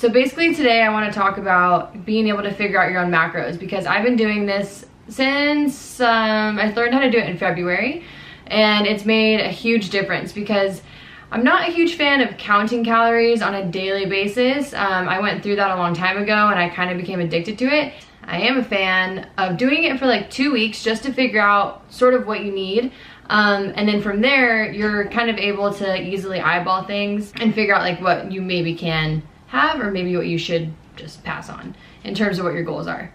So basically today I want to talk about being able to figure out your own macros, because I've been doing this since I learned how to do it in February, and it's made a huge difference because I'm not a huge fan of counting calories on a daily basis. I went through that a long time ago and I kind of became addicted to it. I am a fan of doing it for like 2 weeks just to figure out sort of what you need. And then from there, you're kind of able to easily eyeball things and figure out like what you maybe can have or maybe what you should just pass on in terms of what your goals are.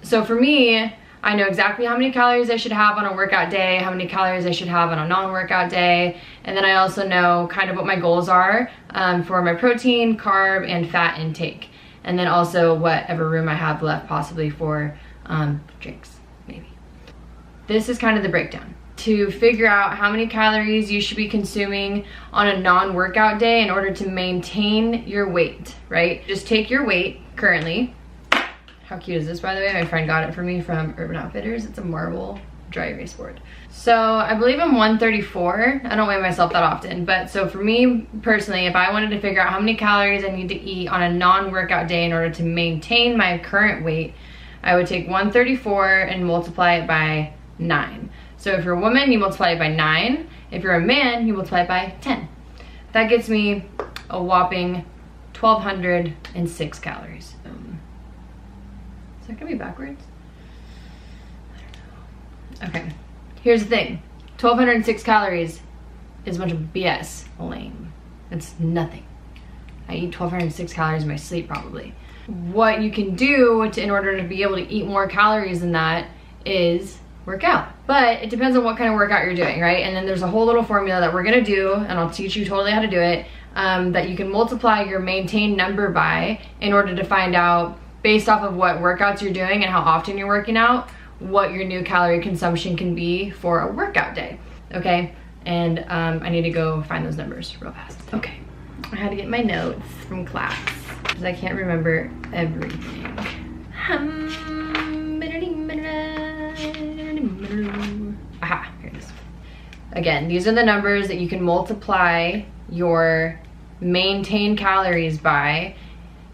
So for me, I know exactly how many calories I should have on a workout day, how many calories I should have on a non-workout day, and then I also know kind of what my goals are for my protein, carb, and fat intake, and then also whatever room I have left possibly for drinks, maybe. This is kind of the breakdown. To figure out how many calories you should be consuming on a non-workout day in order to maintain your weight, right? Just take your weight currently. How cute is this, by the way? My friend got it for me from Urban Outfitters. It's a marble dry erase board. So I believe I'm 134. I don't weigh myself that often, but so for me personally, if I wanted to figure out how many calories I need to eat on a non-workout day in order to maintain my current weight, I would take 134 and multiply it by 9. So if you're a woman, you multiply it by 9. If you're a man, you multiply it by 10. That gets me a whopping 1,206 calories. Is that gonna be backwards? I don't know. Okay, here's the thing. 1,206 calories is a bunch of BS. Lame. It's nothing. I eat 1,206 calories in my sleep probably. What you can do in order to be able to eat more calories than that is work out. But it depends on what kind of workout you're doing, right? And then there's a whole little formula that we're gonna do, and I'll teach you totally how to do it, that you can multiply your maintained number by in order to find out, based off of what workouts you're doing and how often you're working out, what your new calorie consumption can be for a workout day, okay? And I need to go find those numbers real fast. Okay, I had to get my notes from class because I can't remember everything. Aha, here it is. Again, these are the numbers that you can multiply your maintained calories by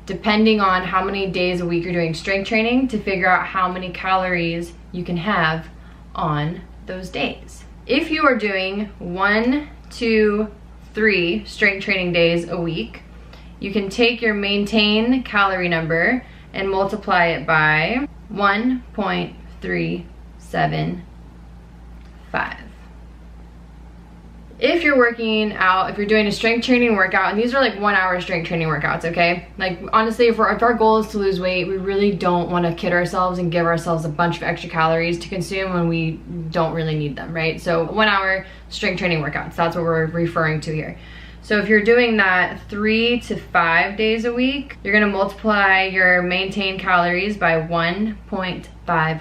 depending on how many days a week you're doing strength training to figure out how many calories you can have on those days. If you are doing 1, 2, 3 strength training days a week, you can take your maintained calorie number and multiply it by 1.375. If you're working out, if you're doing a strength training workout, and these are like 1 hour strength training workouts, okay? Like honestly, if our goal is to lose weight, we really don't want to kid ourselves and give ourselves a bunch of extra calories to consume when we don't really need them, right? So 1 hour strength training workouts, that's what we're referring to here. So if you're doing that 3 to 5 days a week, you're gonna multiply your maintained calories by 1.55.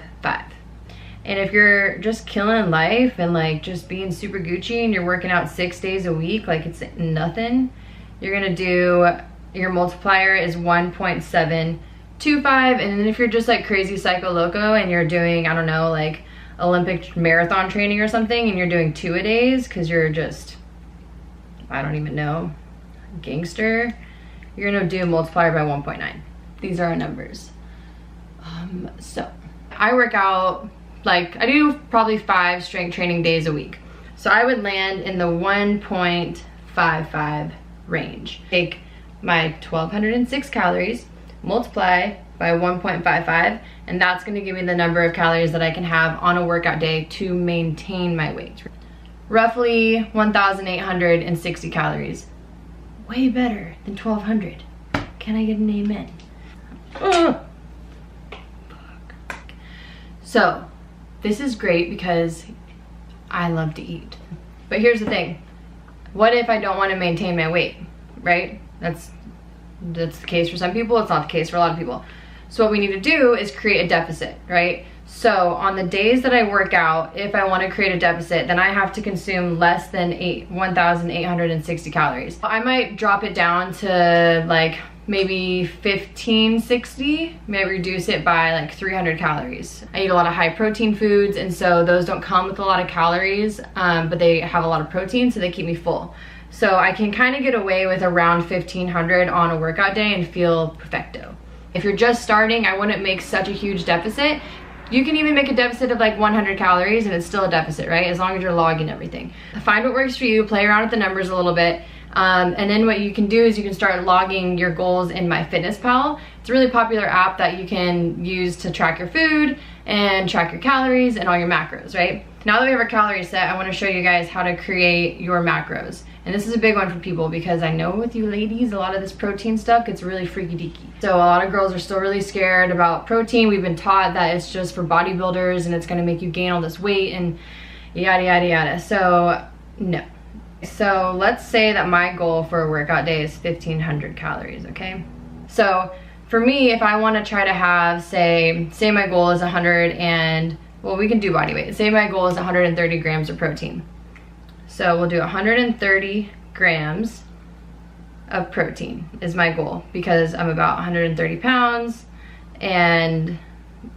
And if you're just killing life and like just being super Gucci and you're working out 6 days a week, like it's nothing, you're gonna do, your multiplier is 1.725. And then if you're just like crazy psycho loco and you're doing, I don't know, like Olympic marathon training or something, and you're doing 2 a days because you're just, I don't even know, gangster, you're gonna do a multiplier by 1.9. These are our numbers. So I work out, like I do probably 5 strength training days a week. So I would land in the 1.55 range. Take my 1,206 calories, multiply by 1.55, and that's gonna give me the number of calories that I can have on a workout day to maintain my weight. Roughly 1,860 calories. Way better than 1,200. Can I get an amen? Fuck. So, this is great because I love to eat. But here's the thing. What if I don't want to maintain my weight, right? That's the case for some people. It's not the case for a lot of people. So what we need to do is create a deficit, right? So on the days that I work out, if I want to create a deficit, then I have to consume less than 1,860 calories. I might drop it down to like maybe 1,560, maybe reduce it by like 300 calories. I eat a lot of high protein foods, and so those don't come with a lot of calories, but they have a lot of protein, so they keep me full. So I can kind of get away with around 1500 on a workout day and feel perfecto. If you're just starting, I wouldn't make such a huge deficit. You can even make a deficit of like 100 calories and it's still a deficit, right? As long as you're logging everything. Find what works for you, play around with the numbers a little bit. And then what you can do is you can start logging your goals in MyFitnessPal. It's a really popular app that you can use to track your food and track your calories and all your macros, right? Now that we have our calories set, I want to show you guys how to create your macros. And this is a big one for people because I know with you ladies, a lot of this protein stuff gets really freaky deaky. So a lot of girls are still really scared about protein. We've been taught that it's just for bodybuilders and it's going to make you gain all this weight and yada, yada, yada. So no. So let's say that my goal for a workout day is 1500 calories, okay? So for me, if I want to try to have, say my goal is 100 and, well, we can do body weight. Say my goal is 130 grams of protein. So we'll do 130 grams of protein is my goal because I'm about 130 pounds and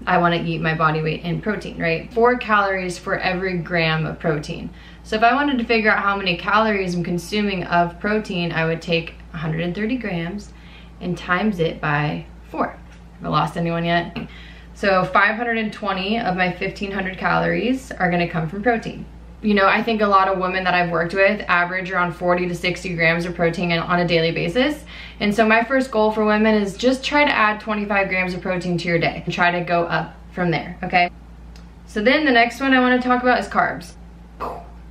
I want to eat my body weight in protein, right? 4 calories for every gram of protein. So if I wanted to figure out how many calories I'm consuming of protein, I would take 130 grams and times it by 4. Have I lost anyone yet? So 520 of my 1500 calories are going to come from protein. You know, I think a lot of women that I've worked with average around 40 to 60 grams of protein on a daily basis. And so my first goal for women is just try to add 25 grams of protein to your day and try to go up from there, okay? So then the next one I want to talk about is carbs.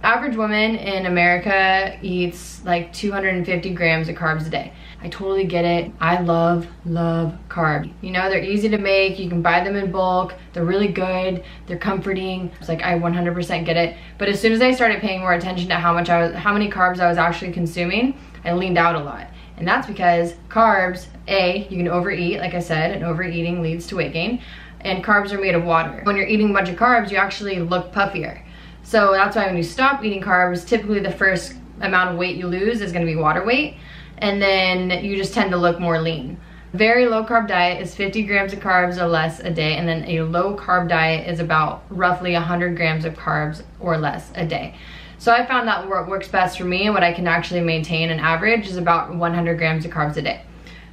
Average woman in America eats like 250 grams of carbs a day. I totally get it. I love carbs. You know, they're easy to make. You can buy them in bulk. They're really good. They're comforting. It's like I 100% get it. But as soon as I started paying more attention to how many carbs I was actually consuming, I leaned out a lot. And that's because carbs, A, you can overeat, like I said, and overeating leads to weight gain. And carbs are made of water. When you're eating a bunch of carbs, you actually look puffier. So that's why when you stop eating carbs, typically the first amount of weight you lose is going to be water weight. And then you just tend to look more lean. Very low carb diet is 50 grams of carbs or less a day, and then a low carb diet is about roughly 100 grams of carbs or less a day. So I found that what works best for me and what I can actually maintain an average is about 100 grams of carbs a day.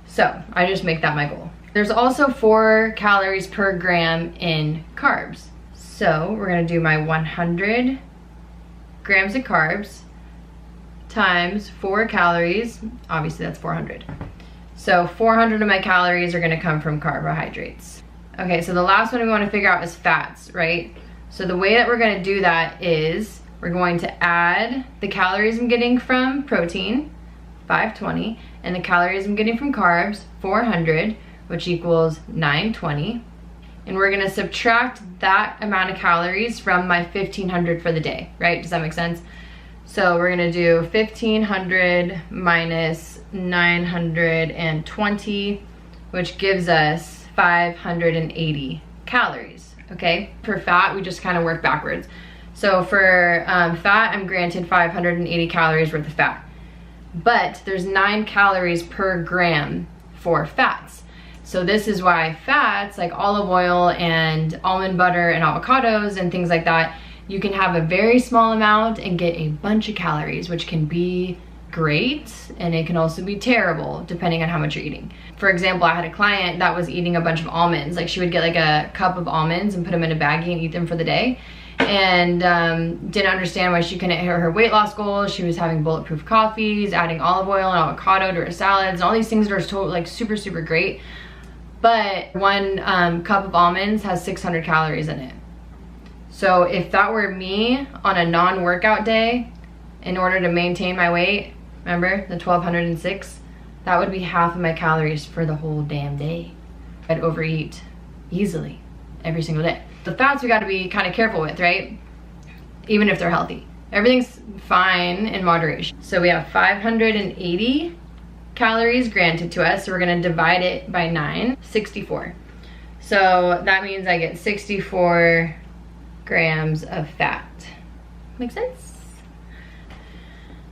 So I just make that my goal. There's also 4 calories per gram in carbs. So we're gonna do my 100 grams of carbs times 4 calories, obviously that's 400. So 400 of my calories are gonna come from carbohydrates. Okay, so the last one we wanna figure out is fats, right? So the way that we're gonna do that is we're going to add the calories I'm getting from protein, 520, and the calories I'm getting from carbs, 400, which equals 920. And we're gonna subtract that amount of calories from my 1500 for the day, right? Does that make sense? So we're gonna do 1500 minus 920, which gives us 580 calories, okay? For fat, we just kind of work backwards. So for fat, I'm granted 580 calories worth of fat. But there's 9 calories per gram for fats. So this is why fats like olive oil and almond butter and avocados and things like that, you can have a very small amount and get a bunch of calories, which can be great and it can also be terrible depending on how much you're eating. For example, I had a client that was eating a bunch of almonds. Like she would get like a cup of almonds and put them in a baggie and eat them for the day, and didn't understand why she couldn't hit her weight loss goals. She was having bulletproof coffees, adding olive oil and avocado to her salads, and all these things that are totally like super great. But 1 cup of almonds has 600 calories in it. So if that were me on a non-workout day, in order to maintain my weight, remember the 1206, that would be half of my calories for the whole damn day. I'd overeat easily every single day. The fats we gotta be kind of careful with, right? Even if they're healthy. Everything's fine in moderation. So we have 580 calories granted to us, so we're gonna divide it by 9, 64. So that means I get 64 grams of fat. Make sense?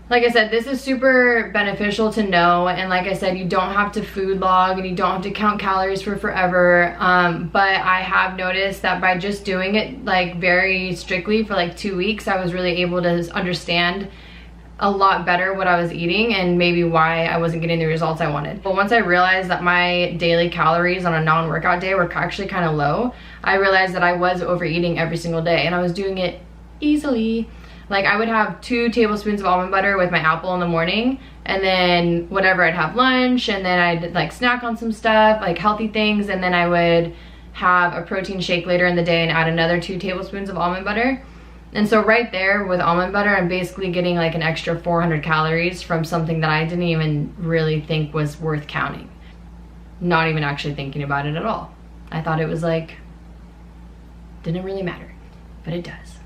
Like I said, this is super beneficial to know, and like I said, you don't have to food log and you don't have to count calories for forever, but I have noticed that by just doing it like very strictly for like 2 weeks, I was really able to understand a lot better what I was eating and maybe why I wasn't getting the results I wanted. But once I realized that my daily calories on a non-workout day were actually kind of low, I realized that I was overeating every single day and I was doing it easily. Like I would have 2 tablespoons of almond butter with my apple in the morning, and then whatever, I'd have lunch, and then I'd like snack on some stuff, like healthy things, and then I would have a protein shake later in the day and add another 2 tablespoons of almond butter. And so right there with almond butter, I'm basically getting like an extra 400 calories from something that I didn't even really think was worth counting. Not even actually thinking about it at all. I thought it was like, didn't really matter, but it does.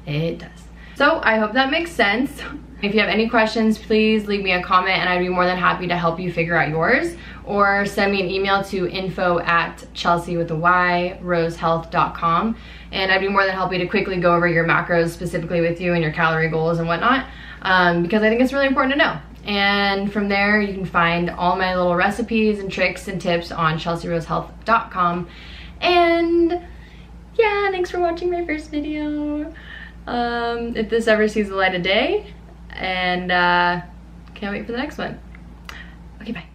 It does. So I hope that makes sense. If you have any questions, please leave me a comment and I'd be more than happy to help you figure out yours, or send me an email to info@chelsey.rosehealth.com, and I'd be more than happy to quickly go over your macros specifically with you and your calorie goals and whatnot, because I think it's really important to know. And from there you can find all my little recipes and tricks and tips on chelseyroshealth.com. And yeah, thanks for watching my first video. If this ever sees the light of day, and can't wait for the next one. Okay, bye.